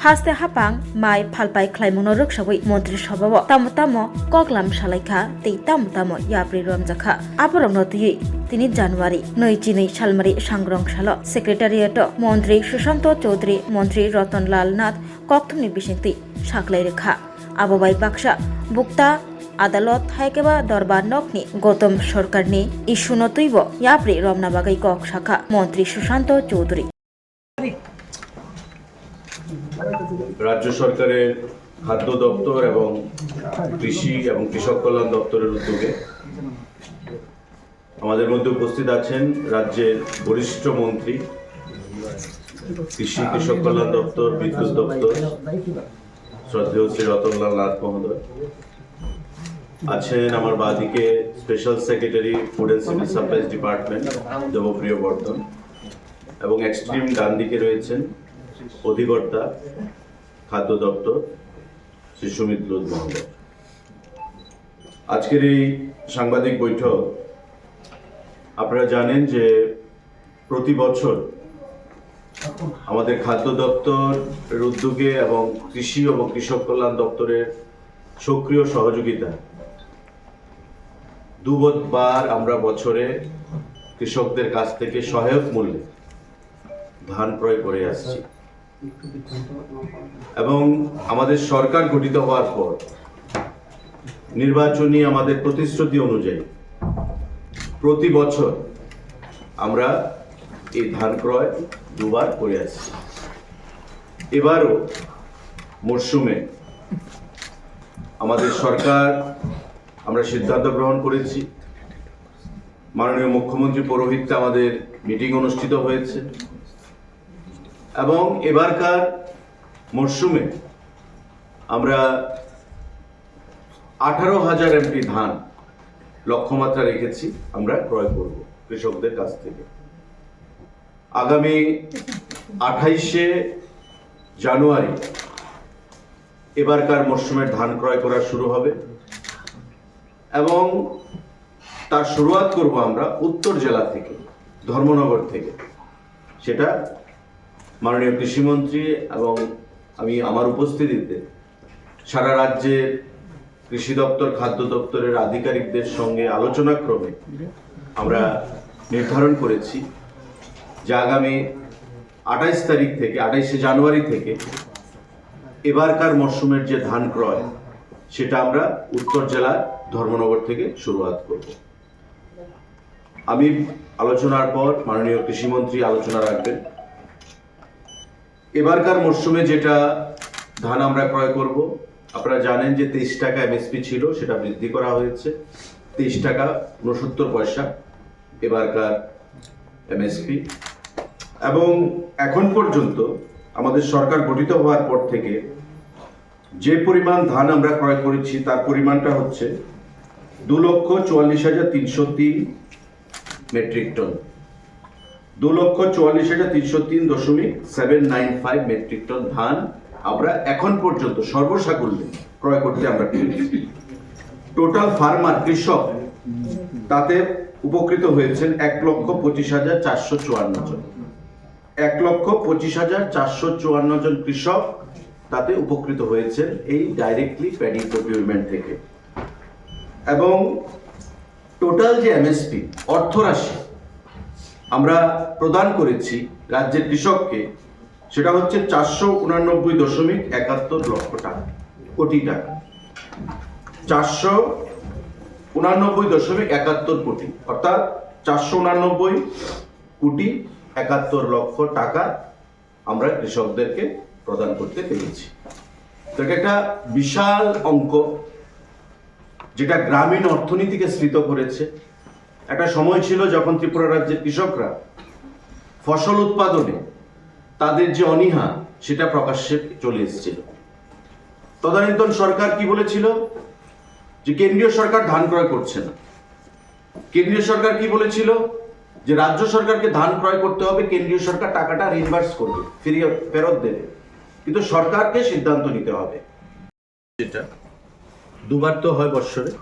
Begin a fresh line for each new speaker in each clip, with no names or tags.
haste hapang mai phalpai khlaimungno ruksawi mantri sabao tamo koklam salaikha tei tamo yapri romjakha aborokno tui তিনি জানুয়ারি 2 সালমারি সাংগ্রং সাল secretariat মন্ত্রী সুশান্ত চৌধুরী মন্ত্রী রতনলাল নাথ কক্থমনি বিসিংতি সাকলাই রেখা আববাই বাক্সা বুক্তা আদালত হাইকেবা দরবার নকনি গৌতম সরকারনি ইস্যুনো তুইব ইয়াপ্রি রমনাবাগাই কক শাখা মন্ত্রী সুশান্ত চৌধুরী
রাজ্য সরকারের খাদ্য দপ্তর এবং কৃষি এবং কৃষক কল্যাণ দপ্তরের উদ্যোগে আমাদের মধ্যে উপস্থিত আছেন রাজ্যের বরিষ্ঠ মন্ত্রী কৃষি কৃষক কল্যাণ দপ্তর বিদ্যুৎ দপ্তর শ্রদ্ধেয় শ্রী রতনলাল নাথ মহোদয় আছেন আমার বাদিকে special secretary food and civil supplies department Debapriya Bardhan এবং এক্সট্রিম ডান দিকে রয়েছেন অধিকর্তা খাদ্য দপ্তর শ্রী সুমিত লোধ মহোদয়। আজকের এই সাংবাদিক বৈঠক আপনারা জানেন যে প্রতি বছর আমাদের খাদ্য দপ্তরের উদ্যোগে এবং কৃষি এবং কৃষক কল্যাণ দপ্তরের সক্রিয় সহযোগিতা দুবার আমরা বছরে কৃষকদের কাছ থেকে সহায়ক মূল্যে ধান ক্রয় করে আসছি এবং আমাদের সরকার গঠিত হওয়ার পর নির্বাচনী আমাদের প্রতিশ্রুতি অনুযায়ী প্রতি বছর আমরা এই ধান ক্রয় দুবার করে আসছি। এবারও মরশুমে আমাদের সরকার আমরা সিদ্ধান্ত গ্রহণ করেছি, মাননীয় মুখ্যমন্ত্রী পৌরোহিত্যে আমাদের মিটিং অনুষ্ঠিত হয়েছে এবং এবারকার মরশুমে আমরা 18,000 এমপি ধান লক্ষ্যমাত্রা রেখেছি আমরা ক্রয় করব কৃষকদের কাছ থেকে। আগামী 28শে জানুয়ারি এবারকার মরশুমের ধান ক্রয় করা শুরু হবে এবং তার শুরুয়াত করব আমরা উত্তর জেলা থেকে, ধর্মনগর থেকে। সেটা মাননীয় কৃষিমন্ত্রী এবং আমি আমার উপস্থিতিতে সারা রাজ্যের কৃষি দপ্তর খাদ্য দপ্তরের আধিকারিকদের সঙ্গে আলোচনা ক্রমে আমরা নির্ধারণ করেছি যে আগামী 28শে জানুয়ারি থেকে এবারকার মরশুমের যে ধান ক্রয় সেটা আমরা উত্তর জেলার ধর্মনগর থেকে শুরুয়াত করব। আমি আলোচনার পর মাননীয় কৃষিমন্ত্রী আলোচনা রাখবেন। এবারকার মরশুমে যেটা ধান আমরা ক্রয় করব, আপনারা জানেন যে 23 টাকা এমএসপি ছিল, সেটা বৃদ্ধি করা হয়েছে 23 টাকা 69 পয়সা এবারকার এমএসপি। এবং এখন পর্যন্ত আমাদের সরকার গঠিত হওয়ার পর থেকে যে পরিমাণ ধান আমরা ক্রয় করেছি তার পরিমাণটা হচ্ছে 2,44,303 মেট্রিক টন, 2,44,303.795 মেট্রিক টন ধান আমরা এখন পর্যন্ত সর্বসাকুল্যে ক্রয় করতে আমরা পেরেছি। টোটাল ফার্মার কৃষক তাতে উপকৃত হয়েছেন 1,25,454 জন। 1,25,454 জন কৃষক তাতে উপকৃত হয়েছেন এই ডাইরেক্টলি প্যাডি প্রকিউরমেন্ট থেকে। এবং টোটাল যে এমএসপি অর্থরাশি আমরা প্রদান করেছি রাজ্যের কৃষককে সেটা হচ্ছে 489.71 লক্ষ টাকা, কোটি টাকা, 489.71 কোটি, অর্থাৎ 489.71 লক্ষ টাকা আমরা কৃষকদেরকে প্রদান করতে পেরেছি। তো একটা বিশাল অঙ্ক যেটা গ্রামীণ অর্থনীতিকে স্ফীত করেছে। একটা সময় ছিল যখন ত্রিপুরা রাজ্যের কৃষকরা ফসল উৎপাদনে তাদের যে অনীহা সেটা প্রকাশ্যে চলে এসেছিল। তদানীন্তন সরকার কি বলেছিল যে কেন্দ্রীয় সরকার ধান ক্রয় করছে না। কেন্দ্রীয় সরকার কি বলেছিল যে রাজ্য সরকারকে ধান ক্রয় করতে হবে, কেন্দ্রীয় সরকার টাকাটা রিইম্বার্স করবে, ফেরত দেবে, কিন্তু সরকারকে সিদ্ধান্ত নিতে হবে। যেটা দুবার তো হয় বৎসরে।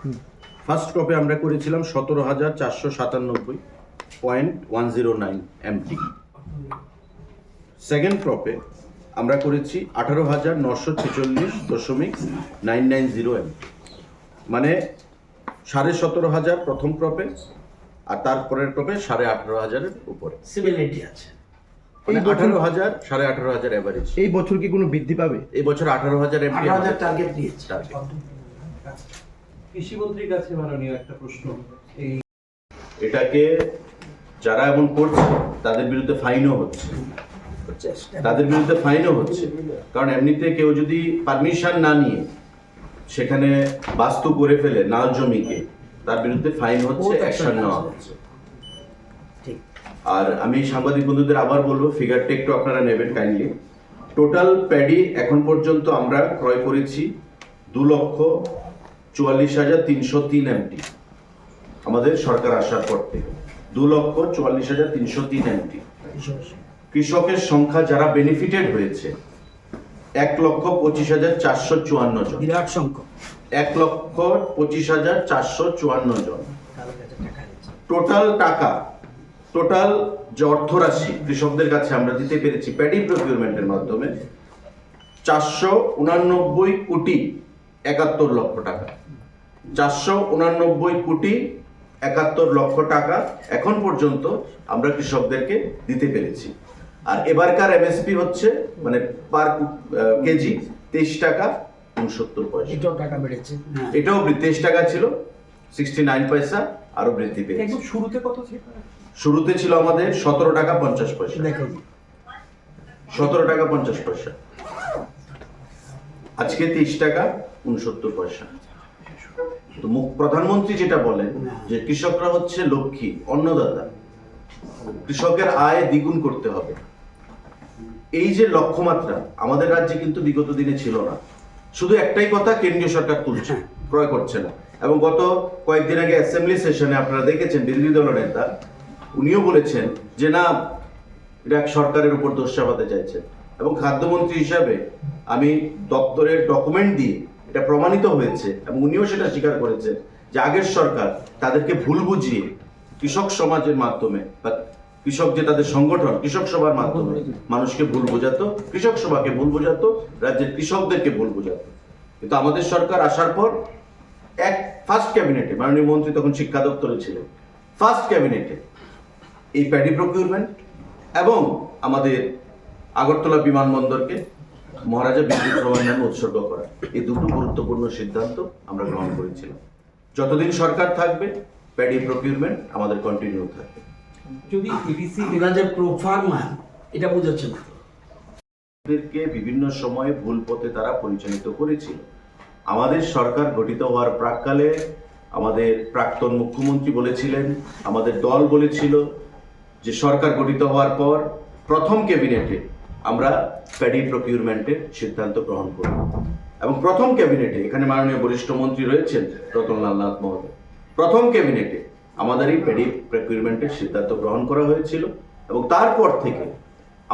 ফার্স্ট ক্রপে আমরা করেছিলাম 17,497.109 এমটি। সেকেন্ড ক্রপে আমরা করেছি 18,946.990 এমপি, মানে 17,500 প্রথম ক্রপে আর তারপরের ক্রপে 18,500-এর উপরে,
সিমিলারিটি আছে।
মানে 18,000 18,500 এভারেজ।
এই বছর কি কোনো বৃদ্ধি পাবে?
এই বছর 18,000 এমপি
18,000 টার্গেট নিয়েছে।
কৃষিমন্ত্রীর কাছে মাননীয় একটা প্রশ্ন, এই
এটাকে যারা এমন করছে তাদের বিরুদ্ধে ফাইনও হচ্ছে, কারণ এমনিতে কেউ যদি পারমিশন না নিয়ে সেখানে বাস্তু করে ফেলে নাল জমিকে, তার বিরুদ্ধে ফাইন হচ্ছে, অ্যাকশন নেওয়া হচ্ছে।
ঠিক।
আর আমি সাংবাদিক বন্ধুদের আবার বলবো, ফিগারটা একটু আপনারা নেবেন কাইন্ডলি। টোটাল প্যাডি এখন পর্যন্ত আমরা ক্রয় করেছি 2,44,303 এমটি, আমাদের সরকার আসার পর থেকে 2,44,303 এমটি। কৃষকের সংখ্যা যারা বেনিফিটেড হয়েছে 1,25,454 জন,
বিরাট সংখ্যক।
1,25,454 জন।
কারো কাছে টাকা দিচ্ছে।
টোটাল যে অর্থরাশি কৃষকদের কাছে আমরা দিতে পেরেছি প্যাডি প্রকিউরমেন্টের মাধ্যমে 489,71,71,00,000 টাকা। 489,71,71,00,000 টাকা এখন পর্যন্ত আমরা কৃষকদেরকে দিতে পেরেছি। আর এবারকার এমএসপি হচ্ছে মানে পার কেজি 23 টাকা 69 পয়সা।
এটাও টাকা বেড়েছে।
এটাও 23 টাকা ছিল, 69 পয়সা আরো বৃদ্ধি পেয়েছে।
একদম শুরুতে কত ছিল?
শুরুতে ছিল আমাদের 17 টাকা 50 পয়সা।
দেখুন
17 টাকা 50 পয়সা, আজকে 23 টাকা 69 পয়সা। তো প্রধানমন্ত্রী যেটা বলেন যে কৃষকরা হচ্ছে লক্ষ্মী, অন্নদাতা, কৃষকের আয় দ্বিগুণ করতে হবে, এই যে লক্ষ্যমাত্রা আমাদের রাজ্যে কিন্তু বিগত দিনে ছিল না। শুধু একটাই কথা, কেন্দ্রীয় সরকার তুলছে, ক্রয় করছে না। এবং গত কয়েকদিন আগে অ্যাসেম্বলি সেশনে আপনারা দেখেছেন বিরোধী দলের নেতা উনিও বলেছেন যে না, এটা সরকারের উপর দোষ চাপাতে চাইছেন। এবং খাদ্যমন্ত্রী হিসাবে আমি দপ্তরের ডকুমেন্ট দিয়ে এটা প্রমাণিত হয়েছে এবং উনিও সেটা স্বীকার করেছেন যে আগের সরকার তাদেরকে ভুল বুঝিয়ে কৃষক সমাজের মাধ্যমে বা কৃষক যে তাদের সংগঠন কৃষক সভার মাধ্যমে মানুষকে ভুল বোঝাতো, কৃষক সভাকে ভুল বোঝাতো, রাজ্যের কৃষকদেরকে ভুল বোঝাতো। কিন্তু আমাদের সরকার আসার পর ফার্স্ট ক্যাবিনেটে, মাননীয় মন্ত্রী তখন শিক্ষা দপ্তরে ছিলেন, ফার্স্ট ক্যাবিনেটে এই প্যাডি প্রকিউরমেন্ট এবং আমাদের আগরতলা বিমানবন্দরকে মহারাজা বিদ্যুৎ প্রবাহ নামে উৎসর্গ করা, এই দুটো গুরুত্বপূর্ণ সিদ্ধান্ত আমরা গ্রহণ করেছিলাম। যতদিন সরকার থাকবে প্যাডি প্রকিউরমেন্ট আমাদের কন্টিনিউ থাকবে।
যদি ইডিসি
এরা যে প্রোফার্মার এটা বুঝাচ্ছে না।
কে বিভিন্ন সময়ে ভুল পথে তারা পরিচালিত করেছিল। আমাদের সরকার গঠিত হওয়ার প্রাককালে আমাদের প্রাক্তন মুখ্যমন্ত্রী বলেছিলেন, আমাদের দল বলেছিল যে সরকার গঠিত হওয়ার পর প্রথম ক্যাবিনেটে আমরা প্যাডি প্রকিউরমেন্টের সিদ্ধান্ত গ্রহণ করব। এবং প্রথম ক্যাবিনেটে, এখানে মাননীয় বরিষ্ঠ মন্ত্রী রয়েছেন রতনলাল নাথ মহোদয়, প্রথম ক্যাবিনেটে আমাদের এই প্যাডি প্রকিউরমেন্টের সিদ্ধান্ত গ্রহণ করা হয়েছিল। এবং তারপর থেকে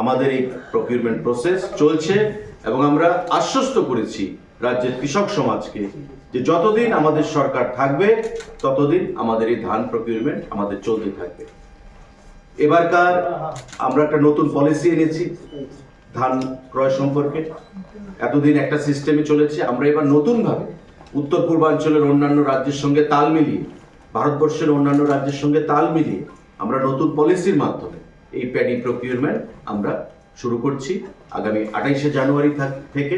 আমাদের এই প্রকিউরমেন্ট প্রসেস চলছে এবং আমরা আশ্বস্ত করেছি রাজ্যের কৃষক সমাজকে যে যতদিন আমাদের সরকার থাকবে ততদিন আমাদের এই ধান প্রকিউরমেন্ট আমাদের চলতে থাকবে। এবারকার আমরা একটা নতুন পলিসি এনেছি ধান ক্রয় সম্পর্কে। এতদিন একটা সিস্টেমে চলেছে, আমরা এবার নতুনভাবে উত্তর পূর্বাঞ্চলের অন্যান্য রাজ্যের সঙ্গে তাল মিলিয়ে, ভারতবর্ষের অন্যান্য রাজ্যের সঙ্গে তাল মিলিয়ে আমরা নতুন পলিসির মাধ্যমে এই প্যাডি প্রকিউরমেন্ট আমরা শুরু করছি আগামী 28শে জানুয়ারি থেকে।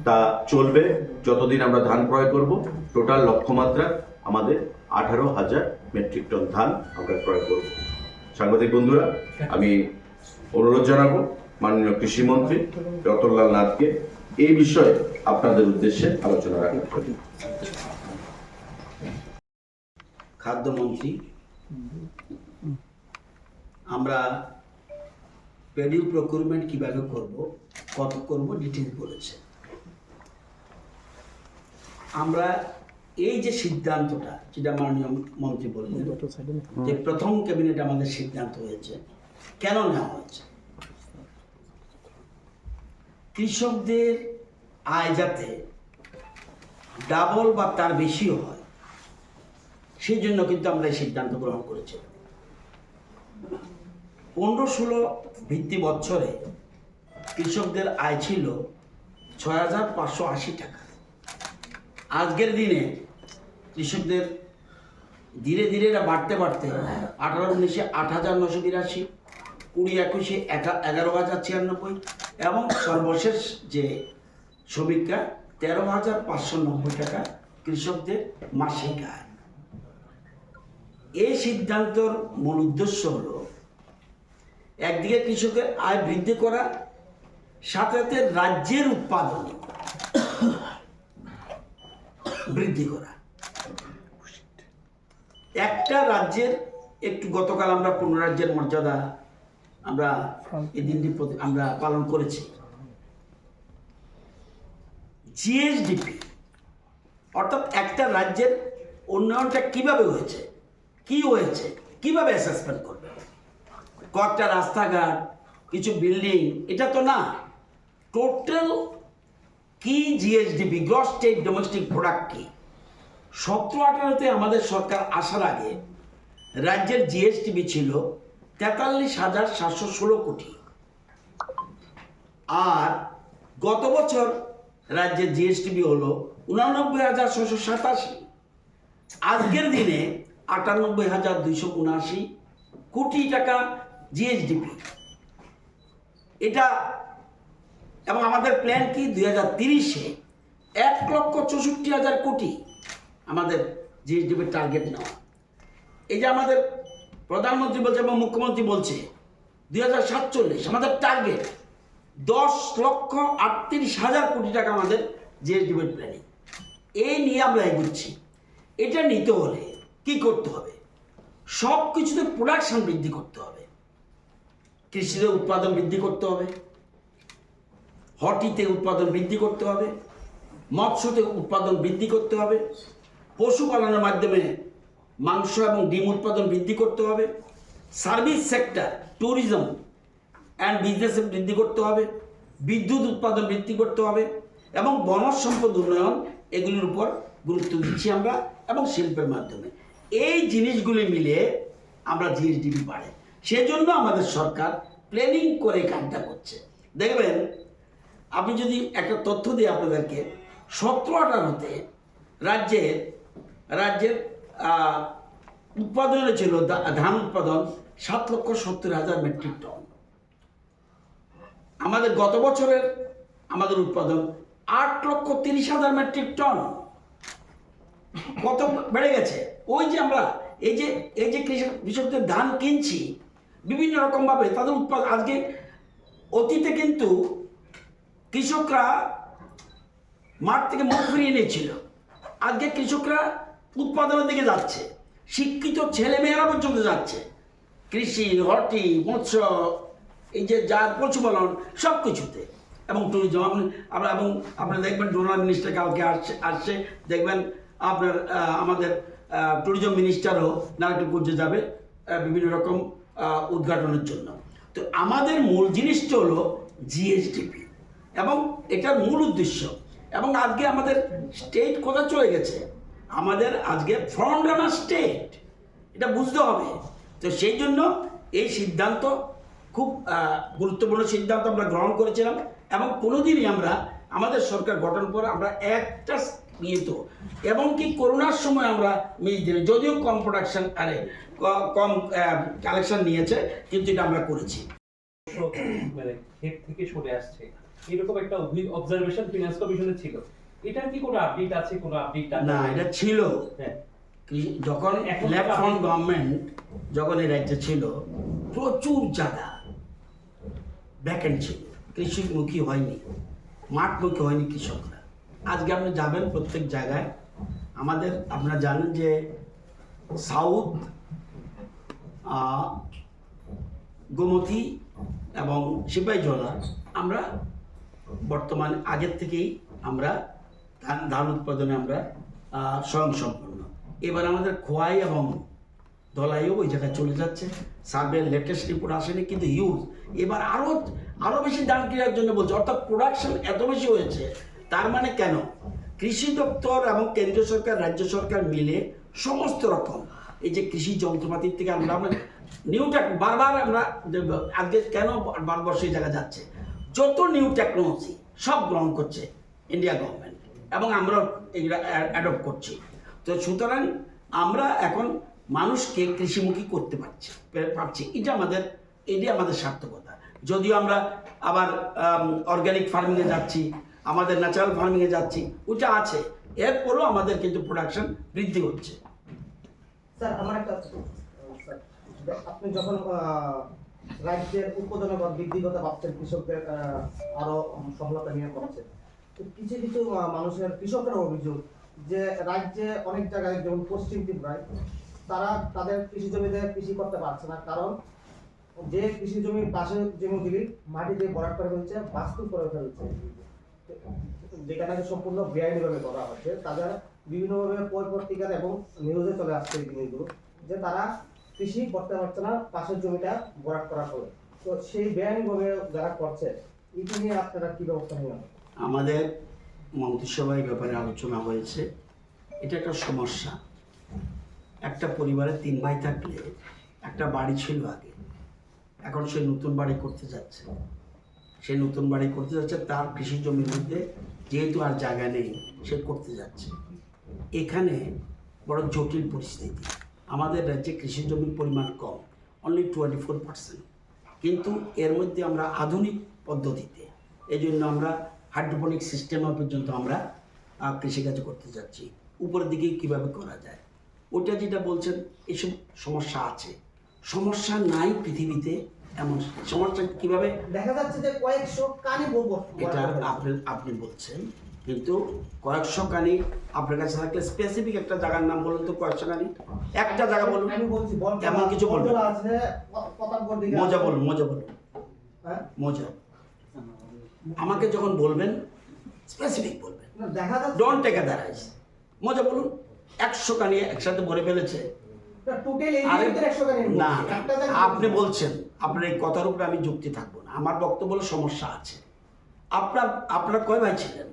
তা চলবে যতদিন আমরা ধান ক্রয় করব। টোটাল লক্ষ্যমাত্রা আমাদের 18,000 মেট্রিক টন ধান আমরা ক্রয় করব। সাংবাদিক বন্ধুরা, আমি অনুরোধ জানাবো মাননীয় কৃষিমন্ত্রী রতনলাল নাথকে এই বিষয়ে আপনাদের উদ্দেশ্যে আলোচনা রাখার জন্য।
খাদ্যমন্ত্রী, আমরা প্যাডি প্রকিউরমেন্ট কিভাবে করব, কত করব, ডিটেইলস বলেছে। আমরা এই যে সিদ্ধান্তটা, যেটা মাননীয় মন্ত্রী বললেন যে প্রথম ক্যাবিনেট আমাদের সিদ্ধান্ত হয়েছে, কেন নেওয়া হয়েছে? কৃষকদের আয় যাতে ডাবল বা তার বেশিও হয়, সেই জন্য কিন্তু আমরা এই সিদ্ধান্ত গ্রহণ করেছি। 15-16 ভিত্তি বছরে কৃষকদের আয় ছিল 6,580 টাকা। আজকের দিনে কৃষকদের ধীরে ধীরে এটা বাড়তে বাড়তে 18-19-এ 8,982, 20-21-এ 11,096 এবং সর্বশেষ যে সমীক্ষা 13,590 টাকা কৃষকদের মাসিক আয়। এই সিদ্ধান্তর মূল উদ্দেশ্য হলো একদিকে কৃষকের আয় বৃদ্ধি করা, সাথে সাথে রাজ্যের উৎপাদন বৃদ্ধি করা। একটা রাজ্যের একটু গতকাল আমরা 15 রাজ্যের মর্যাদা আমরা এই দিনটি আমরা পালন করেছি। জিএসডিপি অর্থাৎ একটা রাজ্যের উন্নয়নটা কিভাবে হয়েছে, কি হয়েছে, কিভাবে অ্যাসেসমেন্ট করবে। কয়েকটা রাস্তাঘাট, কিছু বিল্ডিং, এটা তো না, টোটাল কি GSDP, gross state domestic product কি। 17-18-তে আমাদের সরকার আসার আগে রাজ্যের জিএসডিপি ছিল 43,716 কোটি, আর গত বছর রাজ্যের জিএসডিপি হলো 89,687। আজকের দিনে 98,279 কোটি টাকা জিএসডিপি এটা। এবং আমাদের প্ল্যান কি 2030-এ 1,64,000 কোটি আমাদের জিএসডিপির টার্গেট নেওয়া। এই যে আমাদের প্রধানমন্ত্রী বলছে এবং মুখ্যমন্ত্রী বলছে 2047 আমাদের টার্গেট 10,38,000 কোটি টাকা আমাদের জিএসডিপির প্ল্যানিং। এই নিয়ে আমরা এগোচ্ছি। এটা নিতে হলে কি করতে হবে? সব কিছুতে প্রোডাকশন বৃদ্ধি করতে হবে, কৃষিতে উৎপাদন বৃদ্ধি করতে হবে, হর্টিতে উৎপাদন বৃদ্ধি করতে হবে, মৎস্যতে উৎপাদন বৃদ্ধি করতে হবে, পশুপালনের মাধ্যমে মাংস এবং ডিম উৎপাদন বৃদ্ধি করতে হবে, service sector, tourism and business বৃদ্ধি করতে হবে, বিদ্যুৎ উৎপাদন বৃদ্ধি করতে হবে এবং বনজ সম্পদ উন্নয়ন, এগুলির উপর গুরুত্ব দিচ্ছি আমরা এবং শিল্পের মাধ্যমে। এই জিনিসগুলি মিলে আমরা জিএসডিপি বাড়ে, সেজন্য আমাদের সরকার প্ল্যানিং করে কাজটা করছে। দেখবেন, আপনি যদি একটা তথ্য দিই আপনাদেরকে, 17-18-তে রাজ্যের উৎপাদনে ছিল ধান উৎপাদন 7,70,000 মেট্রিক টন। আমাদের গত বছরের আমাদের উৎপাদন 8,30,000 মেট্রিক টন। কত বেড়ে গেছে! ওই যে আমরা এই যে কৃষকদের ধান কিনছি বিভিন্ন রকমভাবে, তাদের উৎপাদন আজকে, অতীতে কিন্তু কৃষকরা মাঠ থেকে মুখ ফিরিয়ে নিয়েছিল, আজকে কৃষকরা উৎপাদনের দিকে যাচ্ছে, শিক্ষিত ছেলেমেয়েরা পর্যন্ত যাচ্ছে কৃষি, হর্টি, মৎস্য, এই যে যার পশুপালন সব কিছুতে, এবং ট্যুরিজম। আমরা এবং আপনারা দেখবেন ডোনার মিনিস্টার কালকে আসছে, দেখবেন আপনার আমাদের ট্যুরিজম মিনিস্টারও নারায়ণগঞ্জে যাবে বিভিন্ন রকম উদ্ঘাটনের জন্য। তো আমাদের মূল জিনিসটা হলো জিএসডিপি এবং এটার মূল উদ্দেশ্য। এবং আজকে আমাদের স্টেট কোথায় চলে গেছে, আমাদের আজকে ফ্রন্ট রানার স্টেট, এটা বুঝতে হবে। তো সেই জন্য এই সিদ্ধান্ত খুব গুরুত্বপূর্ণ সিদ্ধান্ত আমরা গ্রহণ করেছিলাম এবং কোনোদিনই আমরা আমাদের সরকার গঠন করে আমরা একটা নিয়ত, এবং কি করোনার সময় আমরা যদিও কম প্রোডাকশন কম কালেকশন নিয়েছে, কিন্তু এটা আমরা করেছি।
মানে ক্ষেত থেকে সরে আসছে এরকম একটা অবজারভেশন ফিনান্স কমিশনে ছিল, এটার কি কোনো আপডেট আছে? কোনো আপডেট
না, এটা ছিল
হ্যাঁ,
যখন লেফট ফ্রন্ট গভর্নমেন্ট যখন এই রাজ্যে ছিল, প্রচুর জায়গা ভ্যাকেন্ট ছিল, কৃষিমুখী হয়নি, মাঠমুখী হয়নি কৃষকরা। আজকে আপনি যাবেন প্রত্যেক জায়গায়, আমাদের আপনারা জানেন যে সাউথ, গোমতী এবং সিপাহীজলা আমরা বর্তমান আগের থেকেই আমরা ধান উৎপাদনে আমরা স্বয়ংসম্পূর্ণ। এবার আমাদের খোয়াই এবং ধলাইও ওই জায়গায় চলে যাচ্ছে। সার্ভে লেটেস্ট রিপোর্ট আসেনি, কিন্তু হিউজ এবার আরও বেশি ধান কেনার জন্য বলছে, অর্থাৎ প্রোডাকশন এত বেশি হয়েছে। তার মানে কেন, কৃষি দপ্তর এবং কেন্দ্রীয় সরকার, রাজ্য সরকার মিলে সমস্ত রকম এই যে কৃষি যন্ত্রপাতির থেকে আমরা নিউটা বারবার আমরা আজকে কেন ভারতবর্ষ এই জায়গা যাচ্ছে, যত নিউ টেকনোলজি সব গ্রহণ করছে ইন্ডিয়া গভর্নমেন্ট, এবং আমরা এগুলা অ্যাডপ্ট করছি। তো সুতরাং আমরা এখন মানুষকে কৃষিমুখী করতে পারছি, এটা আমাদের সার্থকতা। যদিও আমরা আবার অর্গানিক ফার্মিংয়ে যাচ্ছি, আমাদের ন্যাচারাল ফার্মিংয়ে যাচ্ছি, ওটা আছে, এরপরও আমাদের কিন্তু প্রোডাকশন বৃদ্ধি হচ্ছে।
স্যার আমার একটা স্যার, আপনি যখন রাজ্যের উৎপাদন বা বৃদ্ধির কথা ভাবছেন, কৃষকদের আরো সফলতা নিয়ে করছেন, তো কিছু কিছু মানুষের কৃষকের অভিযোগ যে রাজ্যে অনেক জায়গায় যেমন পশ্চিম ত্রিপুরায় তারা তাদের কৃষি জমিতে কৃষি করতে পারছে না, কারণ যে কৃষি জমির পাশে জমিগুলি মাটি দিয়ে ভরাট করে ফেলছে, বাস্তু করে ফেলছে, যেটা নাকি সম্পূর্ণ বেআইনিভাবে করা হচ্ছে। তাদের বিভিন্নভাবে পত্রিকার এবং নিউজে চলে আসছে এই জিনিসগুলো যে তারা কৃষি করতে পারছে না পাশের জমিটা ভরাট করার ফলে। তো সেই বেআইনিভাবে যারা করছে এটা নিয়ে আপনারা কি ব্যবস্থা নেবেন?
আমাদের মন্ত্রিসভায় ব্যাপারে আলোচনা হয়েছে। এটা একটা সমস্যা। একটা পরিবারে 3 ভাই থাকলে একটা বাড়ি ছিল আগে, এখন সে নতুন বাড়ি করতে যাচ্ছে। তার কৃষি জমির মধ্যে যেহেতু আর জায়গা নেই, সে করতে যাচ্ছে। এখানে বড় জটিল পরিস্থিতি। আমাদের রাজ্যে কৃষি জমির পরিমাণ কম, অনলি 24%, কিন্তু এর মধ্যে আমরা আধুনিক পদ্ধতিতে, এই জন্য আমরা হাইড্রোপনিক সিস্টেম পর্যন্ত আমরা কৃষিকাজ করতে যাচ্ছি। উপরের দিকে কিভাবে করা যায়, ওটা যেটা বলছেন, এসব সমস্যা আছে। সমস্যা নাই পৃথিবীতে, এমন সমস্যা কিভাবে
দেখা যাচ্ছে যে কয়েকশো কানি বলবো,
এটা আপনি বলছেন, কিন্তু কয়েকশো কানি আপনার কাছে থাকলে স্পেসিফিক একটা জায়গার নাম বলুন তো। কয়েকশো কানি একটা জায়গা বলুন,
আমি বলছি
এমন কিছু বলবেন।
আছে প্রতাপগড় দিকে
মজা বলুন।
হ্যাঁ,
মজা আমাকে যখন বলবেন স্পেসিফিক বলবেন,
না, দেখা যাচ্ছে
ডোন্ট টেক আদারাইজ। মজা বলুন। 100 কানি একসাথে ভরে ফেলেছে।
টোটাল এই
আরে
ভিতরে 100 কানি
না,
একটা জায়গায়
আপনি বলছেন, আপনার এই কথার উপরে আমি যুক্তি থাকবো না। আমার বক্তব্য হলো সমস্যা আছে। আপনার কয় ভাই ছিলেন?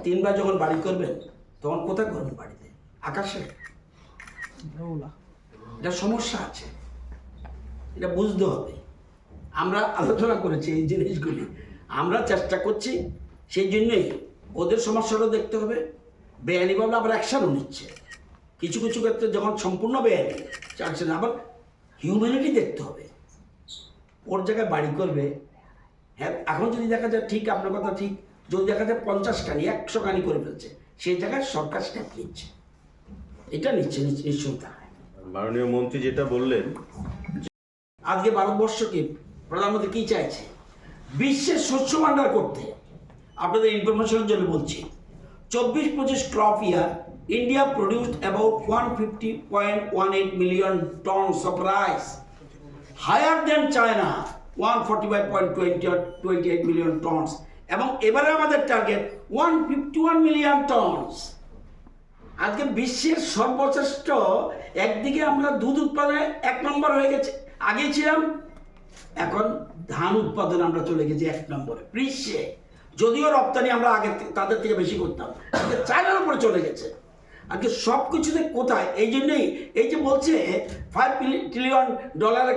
3 ভাই যখন বাড়ি করবেন তখন কোথায় করবেন? বাড়িতে, আকাশে? এটা সমস্যা আছে, এটা বুঝতে হবে। আমরা আলোচনা করেছি এই জিনিসগুলি, আমরা চেষ্টা করছি। সেই জন্যই ওদের সমস্যাটা দেখতে হবে। বেআইনিভাবে আবার অ্যাকশনও নিচ্ছে কিছু কিছু ক্ষেত্রে, যখন সম্পূর্ণ বেআইনি চাচ্ছে না। আবার হিউম্যানিটি দেখতে হবে। ওর জায়গায় বাড়ি করবে, হ্যাঁ, এখন যদি দেখা যায়, ঠিক আপনার কথা ঠিক, যদি দেখা যায় 50 কানি 100 কানি করে ফেলছে, সেই জায়গায় সরকার স্টেপ নিচ্ছে। এটা নিচ্ছে নিশ্চয়তা।
মাননীয় মন্ত্রী যেটা বললেন,
আজকে ভারতবর্ষকে প্রধানমন্ত্রী কি চাইছে? বিশ্বের শস্য ভাণ্ডার করতে। আপনাদের ইনফরমেশনের জন্য বলছি, 24-25 crop year India produced about 150.18 million tons of rice, higher than China 145.28 million tons, এবং এবারে আমাদের টার্গেট 151 মিলিয়ন টনস। আজকে বিশ্বের সর্বশ্রেষ্ঠ, একদিকে আমরা দুধ উৎপাদনে 1 নম্বর হয়ে গেছে, আগে ছিলাম, এখন ধান উৎপাদনে আমরা চলে গেছি 1 নম্বরে বিশ্বে। যদিও রপ্তানি আমরা আগে তাদের থেকে বেশি করতাম, চায়নার উপরে চলে গেছে। আজকে সব কিছুতে কোথায়? এই জন্যই এই যে বলছে $5 ট্রিলিয়ন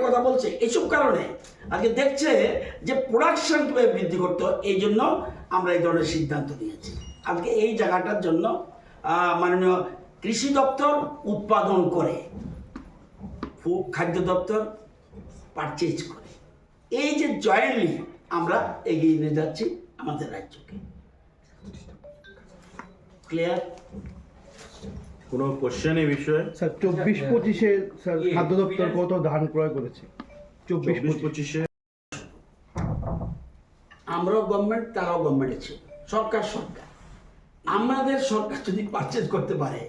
কথা বলছে, এইসব কারণে আজকে দেখছে যে প্রোডাকশন কীভাবে বৃদ্ধি করতে হয়। এই জন্য আমরা এই ধরনের সিদ্ধান্ত নিয়েছি। আজকে এই জায়গাটার জন্য মাননীয় কৃষি দপ্তর উৎপাদন করে, খাদ্য দপ্তর পারচেজ করে। এই যে জয়েন্টলি আমরা এগিয়ে নিয়ে যাচ্ছি আমাদের রাজ্যকে। ক্লিয়ার?
কোনো কোশ্চেন এই বিষয়ে?
স্যার 24-25-এ স্যার খাদ্য দপ্তর কত ধান ক্রয় করেছে?
24-25-এ
আমরাও গভর্নমেন্ট, তারাও গভর্নমেন্টে ছিল, সরকার। আমাদের সরকার যদি পারচেজ করতে পারে,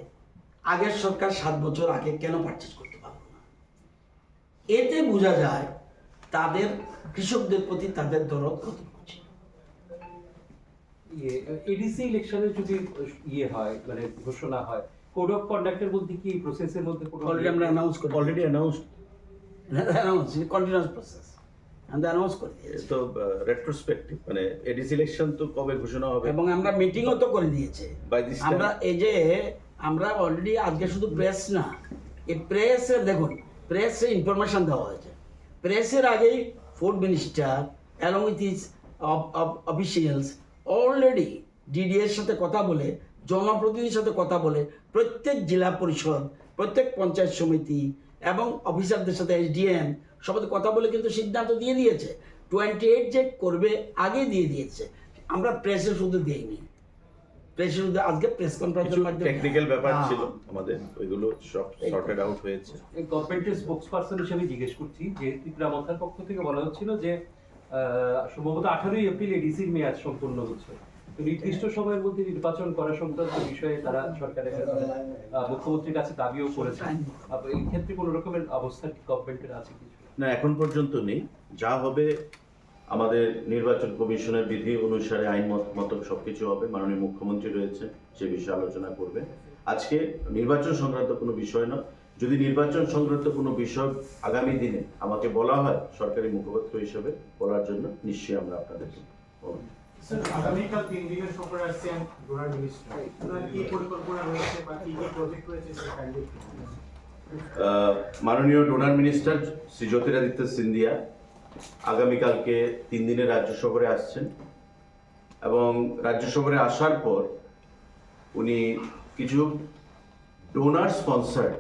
আগের সরকার 7 বছর আগে কেন পারচেজ করতে পারলো না? এতে বোঝা যায় তাদের কৃষকদের প্রতি তাদের দরদ কতটুকু ছিল।
এডিসি ইলেকশনের যদি হয়, মানে ঘোষণা হয়, কোড অফ কন্ডাক্টের মধ্যে কি প্রসেসের মধ্যে কোনো
অলরেডি আমরা অ্যানাউন্স করি,
অলরেডি অ্যানাউন্সড,
কন্টিনিউয়াস প্রসেস আমরা অ্যানাউন্স করে দিয়েছি।
তো রেট্রোস্পেক্টিভ, মানে এডিসি ইলেকশন তো কবে ঘোষণা হবে?
এবং আমরা মিটিংও তো করে দিয়েছে।
By this time?
আমরা এই যে আমরা অলরেডি আজকে শুধু প্রেস না, এই প্রেসে দেখুন, প্রেসে ইনফরমেশন দেওয়া হয়েছে। প্রেসের আগেই food minister along with his officials already ডিডিএর সাথে কথা বলে, জনপ্রতিনিধির সাথে কথা বলে, প্রত্যেক জেলা পরিষদ, প্রত্যেক পঞ্চায়েত সমিতি এবং অফিসারদের সাথে এসডিএম সবাই কথা বলে কিন্তু সিদ্ধান্ত দিয়ে দিয়েছে। 28 যে করবে আগে দিয়ে দিয়েছে, আমরা প্রেসে শুধু দিইনি, প্রেসে শুধু আজকে প্রেস কনফারেন্সের মাধ্যমে
টেকনিক্যাল ব্যাপার ছিল আমাদের, ওইগুলো সব সর্টেড আউট হয়েছে।
গভর্নমেন্টের স্পোকসপারসন হিসেবে জিজ্ঞেস করছি যে ত্রিপুরা মন্ত্রণালয়ের পক্ষ থেকে বলা হচ্ছিল যে সম্ভবত 18 এপ্রিল এডিসির মেয়াদ সম্পূর্ণ হচ্ছে, তো নির্দিষ্ট সময়ের মধ্যে নির্বাচন করা সংক্রান্ত বিষয়ে তারা সরকারের কাছে মুখ্যমন্ত্রীর কাছে দাবিও করেছে। এই ক্ষেত্রে কোনো রকমের অবস্থা গভর্নমেন্টের আছে কিছু?
না, এখন পর্যন্ত নেই। যা হবে আমাদের নির্বাচন কমিশনের বিধি অনুসারে আইন মত সবকিছু হবে। মাননীয় মুখ্যমন্ত্রী রয়েছে, সে বিষয়ে আলোচনা করবে। আজকে নির্বাচন সংক্রান্ত কোনো বিষয় না। যদি নির্বাচন সংক্রান্ত কোনো বিষয় আগামী দিনে আমাকে বলা হয় সরকারি মুখপাত্র হিসেবে বলার জন্য, নিশ্চয়ই আমরা আপনাদেরকে বলবো।
স্যার, আগামীকাল 3 দিনের সফরে আসছেন ডোনার মিনিস্টার, কি পরিকল্পনা রয়েছে বা কি কি প্রজেক্ট রয়েছে সেটা
মাননীয় ডোনার মিনিস্টার শ্রী জ্যোতিরাদিত্য সিন্ধিয়া আগামীকালকে 3 দিনের রাজ্য সফরে আসছেন, এবং রাজ্য সফরে আসার পর উনি কিছু ডোনার স্পন্সার্ড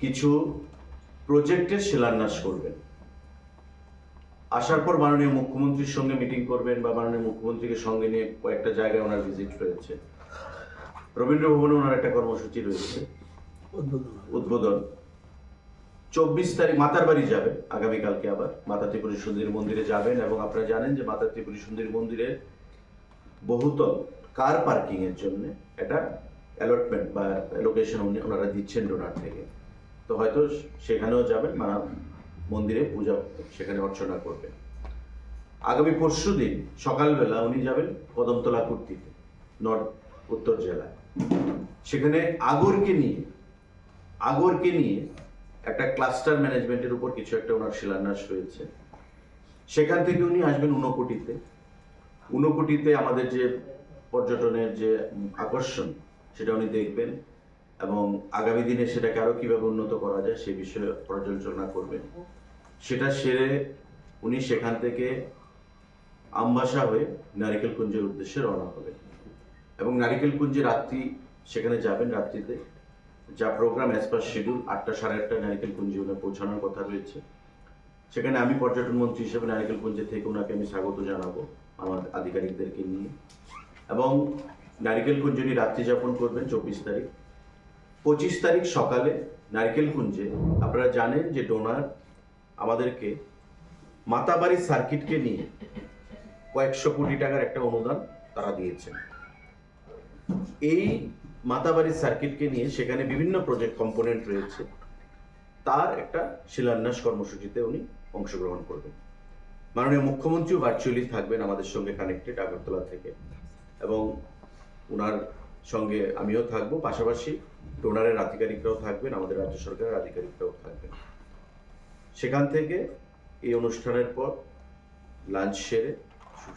কিছু প্রজেক্টের শিলান্যাস করবেন। আসার পর মাননীয় মুখ্যমন্ত্রীর সঙ্গে মিটিং করবেন, বা মাননীয় মুখ্যমন্ত্রীকে সঙ্গে নিয়ে কয়েকটা জায়গায় ওনার ভিজিট রয়েছে। রবীন্দ্র ভবনে ওনার একটা কর্মসূচি রয়েছে উদ্বোধন। 24 তারিখ মাতার বাড়ি যাবেন আগামীকালকে, আবার মাতা ত্রিপুরী সুন্দরী মন্দিরে যাবেন। এবং আপনারা জানেন যে মাতা ত্রিপুরী সুন্দরী মন্দিরে বহুতল কার পার্কিং এর জন্য একটা অ্যালটমেন্ট বা অ্যালোকেশন ওনারা দিচ্ছেন ডোনার থেকে। তো হয়তো সেখানেও যাবেন, মা মন্দিরে পূজা সেখানে অর্চনা করবেন। আগামী পরশুদিন সকালবেলা উনি যাবেন কদমতলা কুর্তিতে, উত্তর জেলায়। সেখানে আগরকে নিয়ে একটা ক্লাস্টার ম্যানেজমেন্টের উপর কিছু একটা ওনার শিলান্যাস রয়েছে। সেখান থেকে উনি আসবেন ঊনকোটিতে আমাদের যে পর্যটনের যে আকর্ষণ সেটা উনি দেখবেন, এবং আগামী দিনে সেটাকে আরো কিভাবে উন্নত করা যায় সে বিষয়ে পর্যালোচনা করবেন। সেটা সেরে উনি সেখান থেকে আমবাসা হয়ে নারিকেল কুঞ্জের উদ্দেশ্যে রওনা হবেন, এবং নারিকেল কুঞ্জে রাত্রি সেখানে যাবেন। রাত্রিতে যা প্রোগ্রাম অ্যাজ পার শিডিউল 8টা সাড়ে 8টায় নারিকেল কুঞ্জে উনি পৌঁছানোর কথা রয়েছে। সেখানে আমি পর্যটন মন্ত্রী হিসেবে নারিকেল কুঞ্জে থেকে ওনাকে আমি স্বাগত জানাবো আমার আধিকারিকদেরকে নিয়ে, এবং নারিকেল কুঞ্জে উনি রাত্রি যাপন করবেন 24 তারিখ। 25 তারিখ সকালে নারিকেল কুঞ্জে আপনারা জানেন যে ডোনার আমাদেরকে মাতাবাড়ি সার্কিটকে নিয়ে কয়েকশো কোটি টাকার একটা অনুদান তারা দিয়েছেন। এই মাতাবাড়ি সার্কিটকে নিয়ে সেখানে বিভিন্ন প্রজেক্ট কম্পোনেন্ট রয়েছে, তার একটা শিলান্যাস কর্মসূচিতে উনি অংশগ্রহণ করবেন। মাননীয় মুখ্যমন্ত্রীও ভার্চুয়ালি থাকবেন আমাদের সঙ্গে কানেক্টেড আগরতলা থেকে, এবং ওনার সঙ্গে আমিও থাকবো। পাশাপাশি ডোনারের আধিকারিকরাও থাকবেন, আমাদের রাজ্য সরকারের আধিকারিকরাও থাকবেন। সেখান থেকে এই অনুষ্ঠানের পর লাঞ্চ সেরে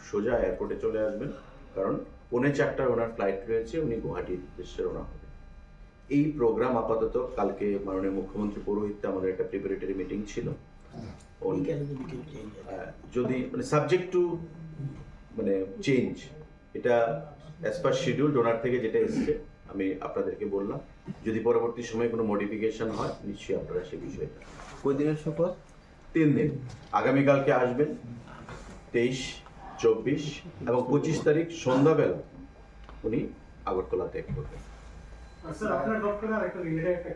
সোজা এয়ারপোর্টে চলে আসবেন, কারণ 4:45 ওনার ফ্লাইট রয়েছে, উনি গুয়াহাটির উদ্দেশ্যে রওনা হবেন। এই প্রোগ্রাম আপাতত কালকে মাননীয় মুখ্যমন্ত্রী পৌরোহিত্যে আমাদের একটা প্রিপারেটরি মিটিং ছিল। যদি সাবজেক্ট টু চেঞ্জ, এটা অ্যাজ পার শিডিউল ডোনার থেকে যেটা এসছে আমি আপনাদেরকে বললাম। যদি পরবর্তী সময়ে কোনো মডিফিকেশন হয় নিশ্চয়ই আপনারা সেই বিষয়টা।
কয় দিনের সফর?
3 দিন। আগামীকালকে আসবেন 23, 24 এবং 25 তারিখ সন্ধ্যাবেলা উনি আগরতলা ত্যাগ করবেন।
স্যার, আপনার ডক্টর একটা রিলেটেড